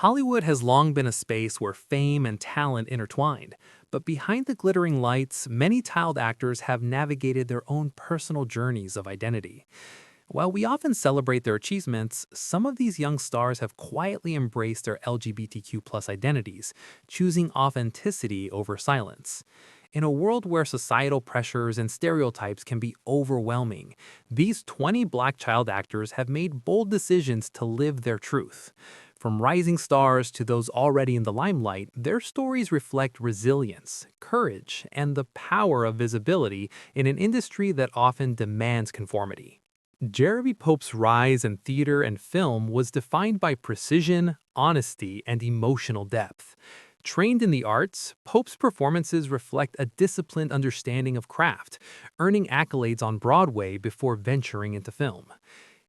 Hollywood has long been a space where fame and talent intertwined, but behind the glittering lights, many child actors have navigated their own personal journeys of identity. While we often celebrate their achievements, some of these young stars have quietly embraced their LGBTQ+ identities, choosing authenticity over silence. In a world where societal pressures and stereotypes can be overwhelming, these 20 Black child actors have made bold decisions to live their truth. From rising stars to those already in the limelight, their stories reflect resilience, courage, and the power of visibility in an industry that often demands conformity. Jeremy Pope's rise in theater and film was defined by precision, honesty, and emotional depth. Trained in the arts, Pope's performances reflect a disciplined understanding of craft, earning accolades on Broadway before venturing into film.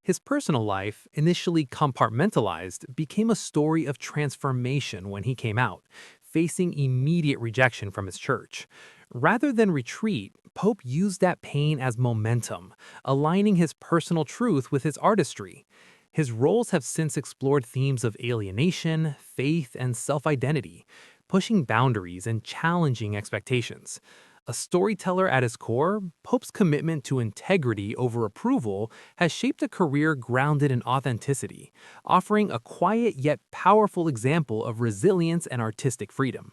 His personal life, initially compartmentalized, became a story of transformation when he came out, facing immediate rejection from his church. Rather than retreat, Pope used that pain as momentum, aligning his personal truth with his artistry. His roles have since explored themes of alienation, faith, and self-identity, pushing boundaries and challenging expectations. A storyteller at his core, Pope's commitment to integrity over approval has shaped a career grounded in authenticity, offering a quiet yet powerful example of resilience and artistic freedom.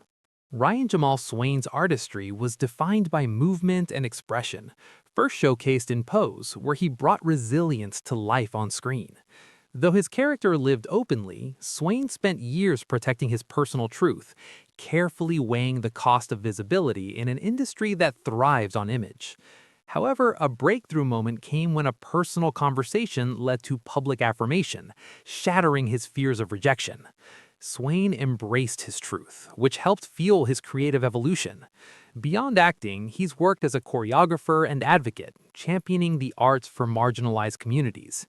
Jamal Swain's artistry was defined by movement and expression, first showcased in Pose, where he brought resilience to life on screen. Though his character lived openly, Swain spent years protecting his personal truth, carefully weighing the cost of visibility in an industry that thrives on image. However, a breakthrough moment came when a personal conversation led to public affirmation, shattering his fears of rejection. Swain embraced his truth, which helped fuel his creative evolution. Beyond acting, he's worked as a choreographer and advocate, championing the arts for marginalized communities.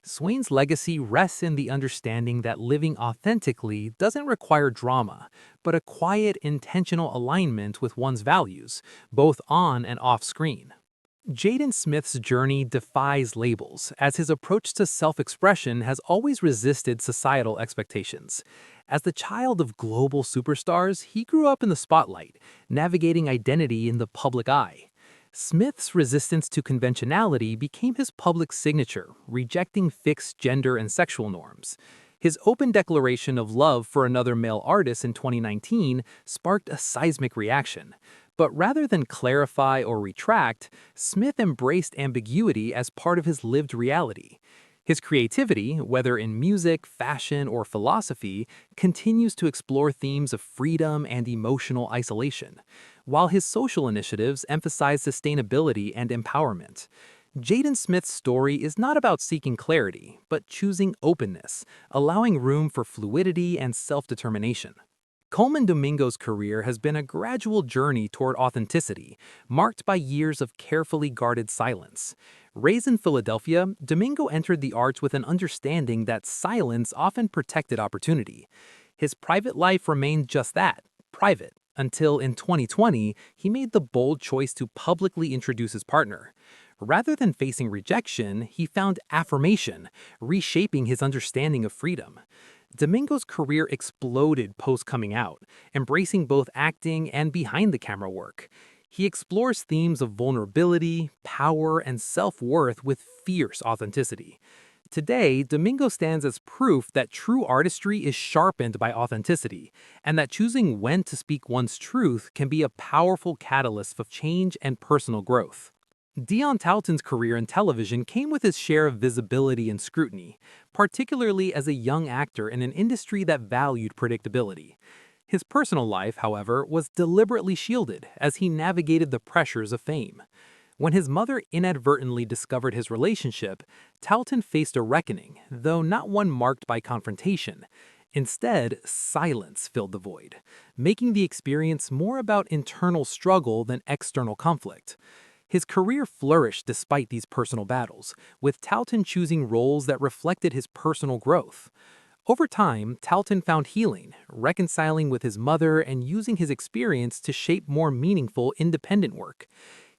Swain's legacy rests in the understanding that living authentically doesn't require drama, but a quiet, intentional alignment with one's values, both on and off screen. Jaden Smith's journey defies labels, as his approach to self-expression has always resisted societal expectations. As the child of global superstars, he grew up in the spotlight, navigating identity in the public eye. Smith's resistance to conventionality became his public signature, rejecting fixed gender and sexual norms. His open declaration of love for another male artist in 2019 sparked a seismic reaction. But rather than clarify or retract, Smith embraced ambiguity as part of his lived reality. His creativity, whether in music, fashion, or philosophy, continues to explore themes of freedom and emotional isolation, while his social initiatives emphasize sustainability and empowerment. Jaden Smith's story is not about seeking clarity, but choosing openness, allowing room for fluidity and self-determination. Colman Domingo's career has been a gradual journey toward authenticity, marked by years of carefully guarded silence. Raised in Philadelphia, Domingo entered the arts with an understanding that silence often protected opportunity. His private life remained just that, private, until in 2020, he made the bold choice to publicly introduce his partner. Rather than facing rejection, he found affirmation, reshaping his understanding of freedom. Domingo's career exploded post-coming out, embracing both acting and behind-the-camera work. He explores themes of vulnerability, power, and self-worth with fierce authenticity. Today, Domingo stands as proof that true artistry is sharpened by authenticity, and that choosing when to speak one's truth can be a powerful catalyst of change and personal growth. Dion Talton's career in television came with his share of visibility and scrutiny, particularly as a young actor in an industry that valued predictability. His personal life, however, was deliberately shielded as he navigated the pressures of fame. When his mother inadvertently discovered his relationship, Talton faced a reckoning, though not one marked by confrontation. Instead, silence filled the void, making the experience more about internal struggle than external conflict. His career flourished despite these personal battles, with Talton choosing roles that reflected his personal growth. Over time, Talton found healing, reconciling with his mother and using his experience to shape more meaningful independent work.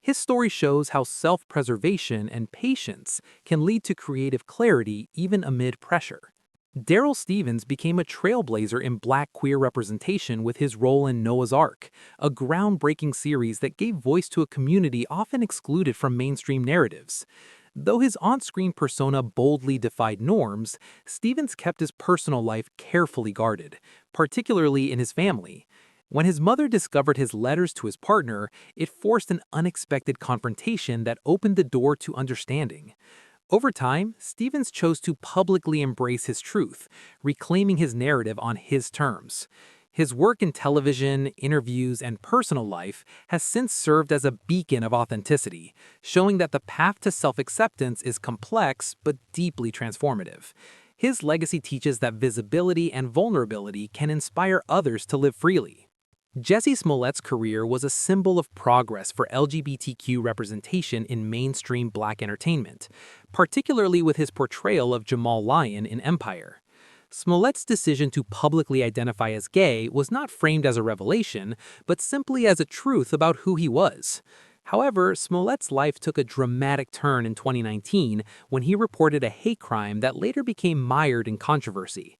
His story shows how self-preservation and patience can lead to creative clarity even amid pressure. Daryl Stevens became a trailblazer in Black queer representation with his role in Noah's Ark, a groundbreaking series that gave voice to a community often excluded from mainstream narratives. Though his on-screen persona boldly defied norms, Stevens kept his personal life carefully guarded, particularly in his family. When his mother discovered his letters to his partner, it forced an unexpected confrontation that opened the door to understanding. Over time, Stevens chose to publicly embrace his truth, reclaiming his narrative on his terms. His work in television, interviews, and personal life has since served as a beacon of authenticity, showing that the path to self-acceptance is complex but deeply transformative. His legacy teaches that visibility and vulnerability can inspire others to live freely. Jussie Smollett's career was a symbol of progress for LGBTQ representation in mainstream Black entertainment, particularly with his portrayal of Jamal Swain in Empire. Smollett's decision to publicly identify as gay was not framed as a revelation, but simply as a truth about who he was. However, Smollett's life took a dramatic turn in 2019 when he reported a hate crime that later became mired in controversy.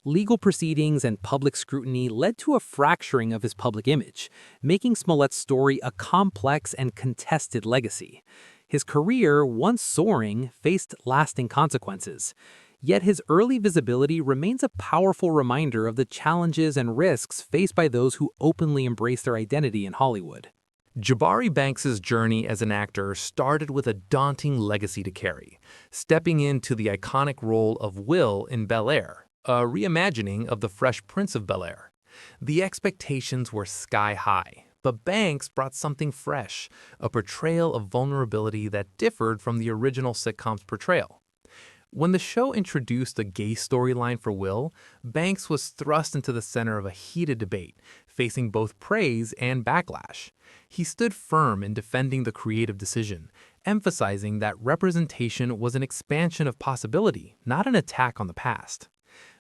Legal proceedings and public scrutiny led to a fracturing of his public image, making Smollett's story a complex and contested legacy. His career, once soaring, faced lasting consequences. Yet his early visibility remains a powerful reminder of the challenges and risks faced by those who openly embrace their identity in Hollywood. Jabari Banks' journey as an actor started with a daunting legacy to carry, stepping into the iconic role of Will in Bel-Air, a reimagining of the Fresh Prince of Bel-Air. The expectations were sky high, but Banks brought something fresh, a portrayal of vulnerability that differed from the original sitcom's portrayal. When the show introduced a gay storyline for Will, Banks was thrust into the center of a heated debate, facing both praise and backlash. He stood firm in defending the creative decision, emphasizing that representation was an expansion of possibility, not an attack on the past.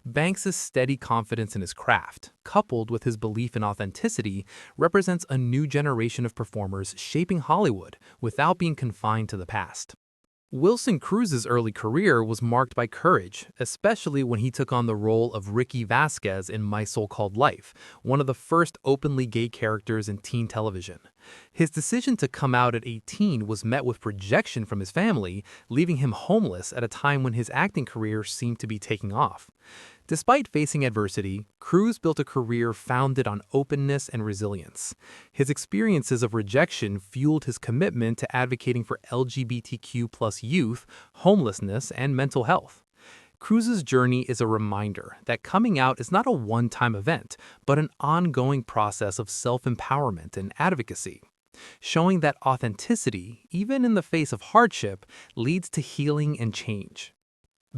Banks' steady confidence in his craft, coupled with his belief in authenticity, represents a new generation of performers shaping Hollywood without being confined to the past. Wilson Cruz's early career was marked by courage, especially when he took on the role of Ricky Vasquez in My So-Called Life, one of the first openly gay characters in teen television. His decision to come out at 18 was met with rejection from his family, leaving him homeless at a time when his acting career seemed to be taking off. Despite facing adversity, Cruz built a career founded on openness and resilience. His experiences of rejection fueled his commitment to advocating for LGBTQ+ youth, homelessness, and mental health. Cruz's journey is a reminder that coming out is not a one-time event, but an ongoing process of self-empowerment and advocacy, showing that authenticity, even in the face of hardship, leads to healing and change.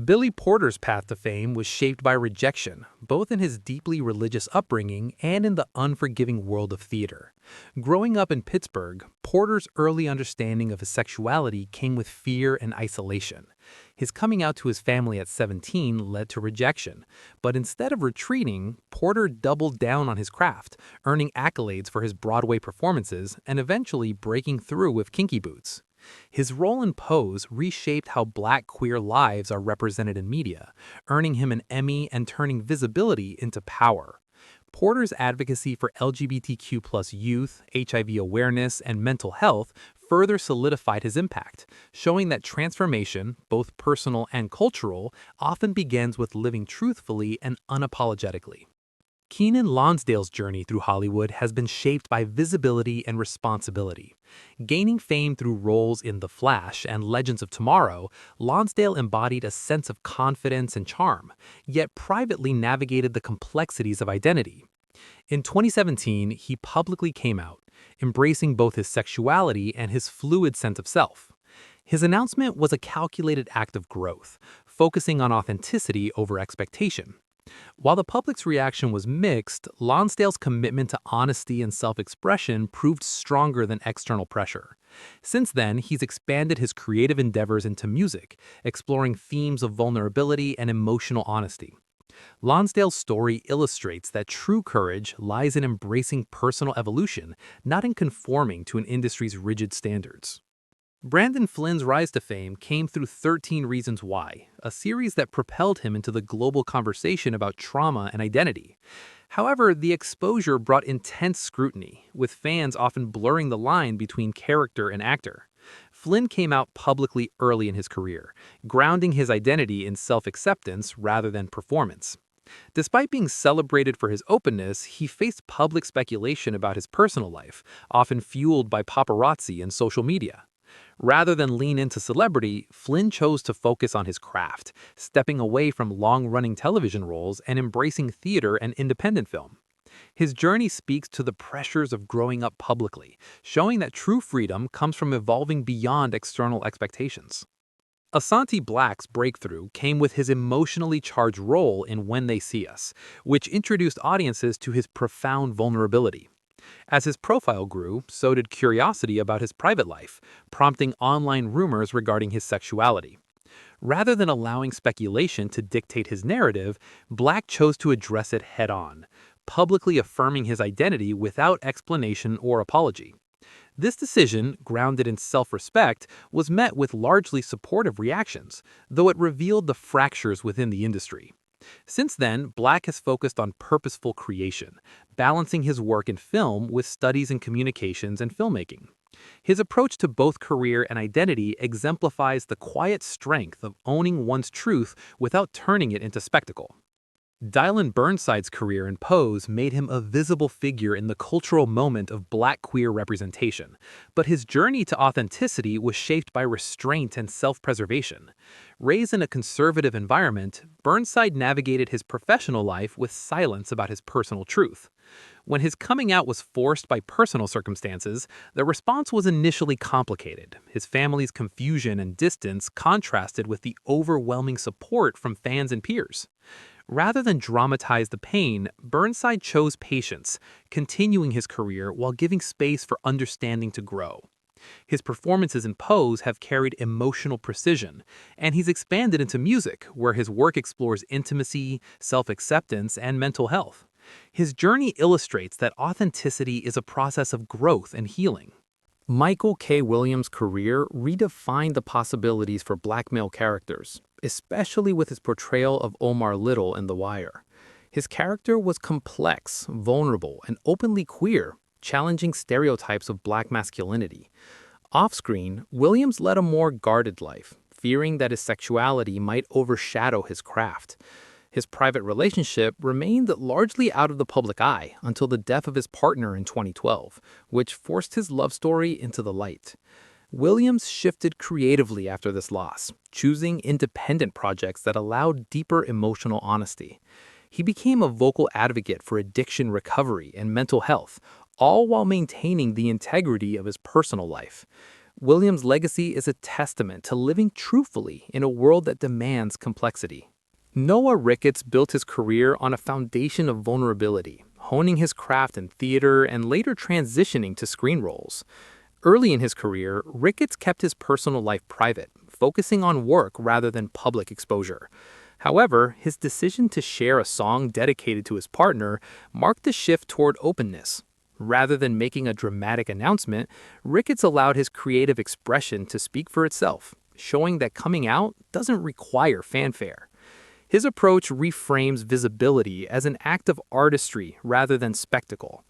Billy Porter's path to fame was shaped by rejection, both in his deeply religious upbringing and in the unforgiving world of theater. Growing up in Pittsburgh, Porter's early understanding of his sexuality came with fear and isolation. His coming out to his family at 17 led to rejection, but instead of retreating, Porter doubled down on his craft, earning accolades for his Broadway performances and eventually breaking through with Kinky Boots. His role in Pose reshaped how Black queer lives are represented in media, earning him an Emmy and turning visibility into power. Porter's advocacy for LGBTQ+ youth, HIV awareness, and mental health further solidified his impact, showing that transformation, both personal and cultural, often begins with living truthfully and unapologetically. Keenan Lonsdale's journey through Hollywood has been shaped by visibility and responsibility. Gaining fame through roles in The Flash and Legends of Tomorrow, Lonsdale embodied a sense of confidence and charm, yet privately navigated the complexities of identity. In 2017, he publicly came out, embracing both his sexuality and his fluid sense of self. His announcement was a calculated act of growth, focusing on authenticity over expectation. While the public's reaction was mixed, Lonsdale's commitment to honesty and self-expression proved stronger than external pressure. Since then, he's expanded his creative endeavors into music, exploring themes of vulnerability and emotional honesty. Lonsdale's story illustrates that true courage lies in embracing personal evolution, not in conforming to an industry's rigid standards. Brandon Flynn's rise to fame came through 13 Reasons Why, a series that propelled him into the global conversation about trauma and identity. However, the exposure brought intense scrutiny, with fans often blurring the line between character and actor. Flynn came out publicly early in his career, grounding his identity in self-acceptance rather than performance. Despite being celebrated for his openness, he faced public speculation about his personal life, often fueled by paparazzi and social media. Rather than lean into celebrity, Flynn chose to focus on his craft, stepping away from long-running television roles and embracing theater and independent film. His journey speaks to the pressures of growing up publicly, showing that true freedom comes from evolving beyond external expectations. Asante Black's breakthrough came with his emotionally charged role in When They See Us, which introduced audiences to his profound vulnerability. As his profile grew, so did curiosity about his private life, prompting online rumors regarding his sexuality. Rather than allowing speculation to dictate his narrative, Black chose to address it head-on, publicly affirming his identity without explanation or apology. This decision, grounded in self-respect, was met with largely supportive reactions, though it revealed the fractures within the industry. Since then, Black has focused on purposeful creation, balancing his work in film with studies in communications and filmmaking. His approach to both career and identity exemplifies the quiet strength of owning one's truth without turning it into spectacle. Dialin Burnside's career in Pose made him a visible figure in the cultural moment of Black queer representation, but his journey to authenticity was shaped by restraint and self-preservation. Raised in a conservative environment, Burnside navigated his professional life with silence about his personal truth. When his coming out was forced by personal circumstances, the response was initially complicated. His family's confusion and distance contrasted with the overwhelming support from fans and peers. Rather than dramatize the pain, Burnside chose patience, continuing his career while giving space for understanding to grow. His performances in Pose have carried emotional precision, and he's expanded into music, where his work explores intimacy, self-acceptance, and mental health. His journey illustrates that authenticity is a process of growth and healing. Michael K. Williams' career redefined the possibilities for Black male characters, especially with his portrayal of Omar Little in The Wire. His character was complex, vulnerable, and openly queer, challenging stereotypes of Black masculinity. Off-screen, Williams led a more guarded life, fearing that his sexuality might overshadow his craft. His private relationship remained largely out of the public eye until the death of his partner in 2012, which forced his love story into the light. Williams shifted creatively after this loss, choosing independent projects that allowed deeper emotional honesty. He became a vocal advocate for addiction recovery and mental health, all while maintaining the integrity of his personal life. Williams' legacy is a testament to living truthfully in a world that demands complexity. Noah Ricketts built his career on a foundation of vulnerability, honing his craft in theater and later transitioning to screen roles. Early in his career, Ricketts kept his personal life private, focusing on work rather than public exposure. However, his decision to share a song dedicated to his partner marked a shift toward openness. Rather than making a dramatic announcement, Ricketts allowed his creative expression to speak for itself, showing that coming out doesn't require fanfare. His approach reframes visibility as an act of artistry rather than spectacle.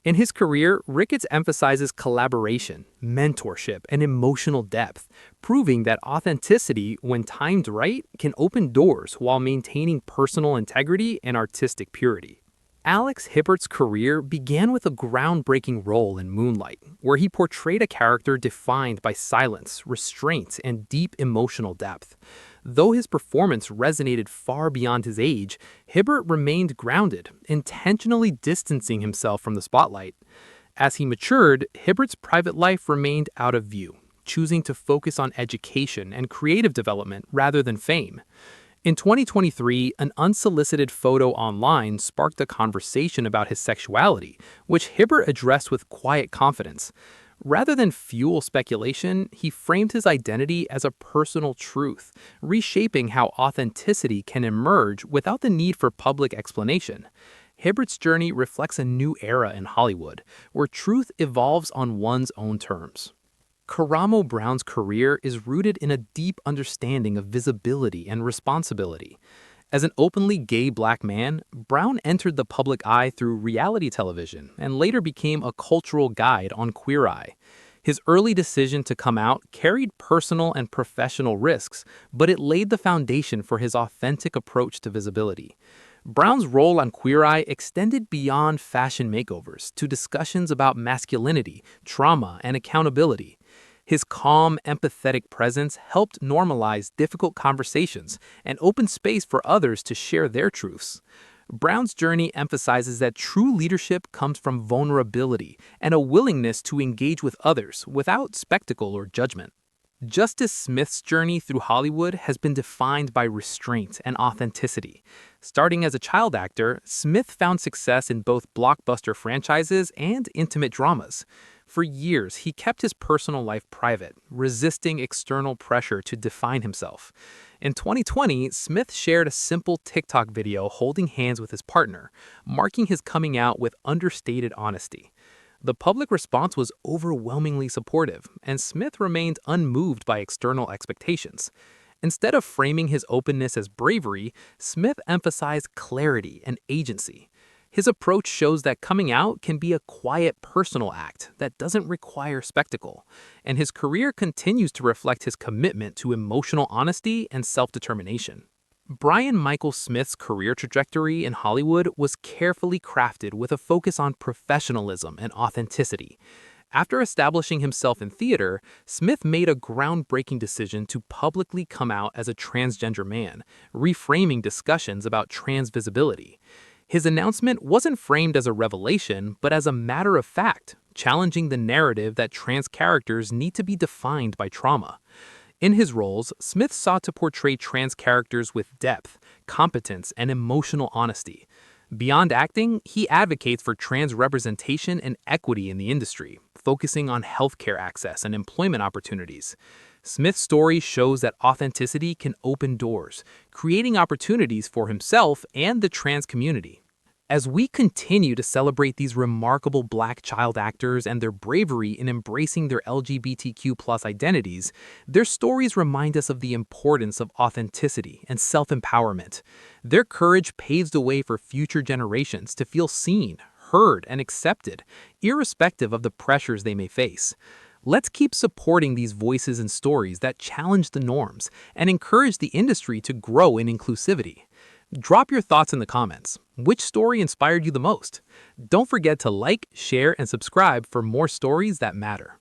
In his career, Ricketts emphasizes collaboration, mentorship, and emotional depth, proving that authenticity, when timed right, can open doors while maintaining personal integrity and artistic purity. Alex Hibbert's career began with a groundbreaking role in Moonlight, where he portrayed a character defined by silence, restraint, and deep emotional depth. Though his performance resonated far beyond his age, Hibbert remained grounded, intentionally distancing himself from the spotlight. As he matured, Hibbert's private life remained out of view, choosing to focus on education and creative development rather than fame. In 2023, an unsolicited photo online sparked a conversation about his sexuality, which Hibbert addressed with quiet confidence. Rather than fuel speculation, he framed his identity as a personal truth, reshaping how authenticity can emerge without the need for public explanation. Hibbert's journey reflects a new era in Hollywood, where truth evolves on one's own terms. Karamo Brown's career is rooted in a deep understanding of visibility and responsibility. As an openly gay black man, Brown entered the public eye through reality television and later became a cultural guide on Queer Eye. His early decision to come out carried personal and professional risks, but it laid the foundation for his authentic approach to visibility. Brown's role on Queer Eye extended beyond fashion makeovers to discussions about masculinity, trauma, and accountability. His calm, empathetic presence helped normalize difficult conversations and open space for others to share their truths. Brown's journey emphasizes that true leadership comes from vulnerability and a willingness to engage with others without spectacle or judgment. Jussie Smith's journey through Hollywood has been defined by restraint and authenticity. Starting as a child actor, Smith found success in both blockbuster franchises and intimate dramas. For years, he kept his personal life private, resisting external pressure to define himself. In 2020, Smith shared a simple TikTok video holding hands with his partner, marking his coming out with understated honesty. The public response was overwhelmingly supportive, and Smith remained unmoved by external expectations. Instead of framing his openness as bravery, Smith emphasized clarity and agency. His approach shows that coming out can be a quiet personal act that doesn't require spectacle, and his career continues to reflect his commitment to emotional honesty and self-determination. Brian Michael Smith's career trajectory in Hollywood was carefully crafted with a focus on professionalism and authenticity. After establishing himself in theater, Smith made a groundbreaking decision to publicly come out as a transgender man, reframing discussions about trans visibility. His announcement wasn't framed as a revelation, but as a matter of fact, challenging the narrative that trans characters need to be defined by trauma. In his roles, Smith sought to portray trans characters with depth, competence, and emotional honesty. Beyond acting, he advocates for trans representation and equity in the industry, focusing on healthcare access and employment opportunities. Smith's story shows that authenticity can open doors, creating opportunities for himself and the trans community. As we continue to celebrate these remarkable Black child actors and their bravery in embracing their LGBTQ+ identities, their stories remind us of the importance of authenticity and self-empowerment. Their courage paves the way for future generations to feel seen, heard, and accepted, irrespective of the pressures they may face. Let's keep supporting these voices and stories that challenge the norms and encourage the industry to grow in inclusivity. Drop your thoughts in the comments. Which story inspired you the most? Don't forget to like, share, and subscribe for more stories that matter.